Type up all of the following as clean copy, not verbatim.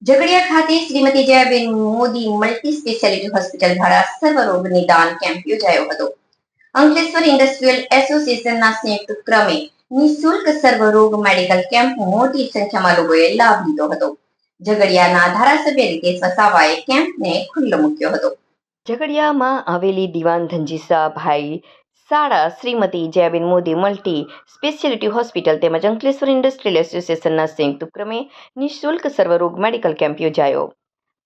ઝઘડિયા ખાતે Shrimati Jayaben Modi multi speciality hospital દ્વારા સર્વરોગ નિદાન કેમ્પ યોજાયો હતો. અંકલેશ્વર ઇન્ડસ્ટ્રીયલ એસોસિએશનના સંયુક્ત ક્રમે નિઃશુલ્ક સર્વરોગ મેડિકલ કેમ્પ મોટી સંખ્યામાં લોકોએ લાભ લીધો હતો. ઝઘડિયાના ધારાસભ્ય રીતેશ વસાવાએ કેમ્પને ખુલ્લો મૂક્યો હતો. ઝઘડિયામાં આવેલી દિવાન ધનજીસાભાઈ શાળા Shrimati Jayaben Modi multi speciality hospital તેમજ અંકલેશ્વર ઇન્ડસ્ટ્રીયલ એસોસિએશનના સંયુક્ત ક્રમે નિઃશુલ્ક સર્વરોગ મેડિકલ કેમ્પ યોજાયો.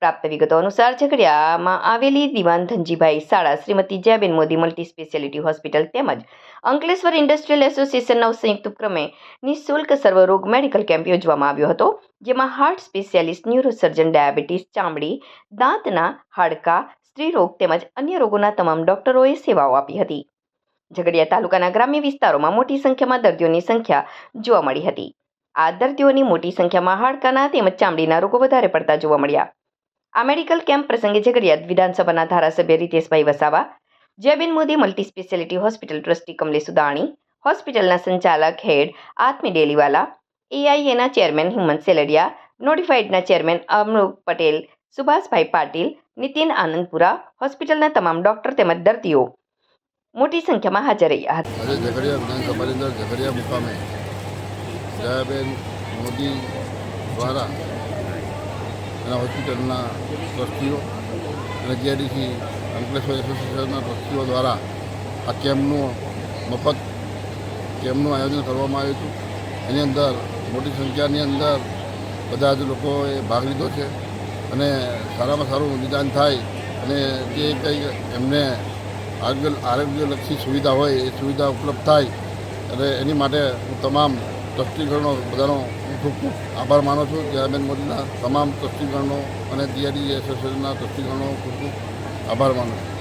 પ્રાપ્ત વિગતો અનુસાર ઝઘડિયામાં આવેલી દિવાન ધનજીભાઈ શાળા Shrimati Jayaben Modi multi speciality hospital તેમજ અંકલેશ્વર ઇન્ડસ્ટ્રીયલ એસોસિએશનના સંયુક્ત ક્રમે નિઃશુલ્ક સર્વરોગ મેડિકલ કેમ્પ યોજવામાં આવ્યો હતો, જેમાં હાર્ટ સ્પેશિયાલિસ્ટ, ન્યુરોસર્જન, ડાયાબિટીસ, ચામડી, દાંતના, હાડકાં, સ્ત્રીરોગ તેમજ અન્ય રોગોના તમામ ડોક્ટરોએ સેવાઓ આપી હતી. ઝઘડિયા તાલુકાના ગ્રામ્ય વિસ્તારોમાં મોટી સંખ્યામાં દર્દીઓની સંખ્યા જોવા મળી હતી. આ દર્દીઓની મોટી સંખ્યામાં હાડકાના તેમજ ચામડીના રોગો વધારે પડતા જોવા મળ્યા. આ મેડિકલ કેમ્પ પ્રસંગે ઝઘડિયા વિધાનસભાના ધારાસભ્ય Riteshbhai Vasava, Jayaben Modi multi speciality hospital trustee Kamlesh Sudani, હોસ્પિટલના સંચાલક હેડ આત્મી ડેલીવાલા, એઆઈએના ચેરમેન હિંમત સેલડિયા, નોટિફાઈડના ચેરમેન અમૃત પટેલ, સુભાષભાઈ પાટીલ, નીતિન આનંદપુરા, હોસ્પિટલના તમામ ડોક્ટર તેમજ દર્દીઓ મોટી સંખ્યામાં હાજર રહ્યા હતા. આજે ઝઘડિયા વિધાનસભાની અંદર ઝઘડિયા મુકામે જયાબેન મોદી દ્વારા એના હોસ્પિટલના ટ્રસ્ટીઓ અને જીઆઈડીસી અંકલેશ્વર એસોસિએશનના ટ્રસ્ટીઓ દ્વારા આ મફત કેમ્પનું આયોજન કરવામાં આવ્યું હતું. એની અંદર મોટી સંખ્યાની અંદર બધા જ લોકોએ ભાગ લીધો છે અને સારામાં સારું નિદાન થાય અને જે કંઈ એમને આરોગ્યલક્ષી સુવિધા હોય એ સુવિધા ઉપલબ્ધ થાય અને એની માટે હું તમામ ટ્રસ્ટીગણનો બધાનો ખૂબ ખૂબ આભાર માનું છું. જયાબેન મોદીના તમામ ટ્રસ્ટીગણનો અને જીઆઈડી એસોસિએશનના ટ્રસ્ટીગણનો ખૂબ ખૂબ આભાર માનું છું.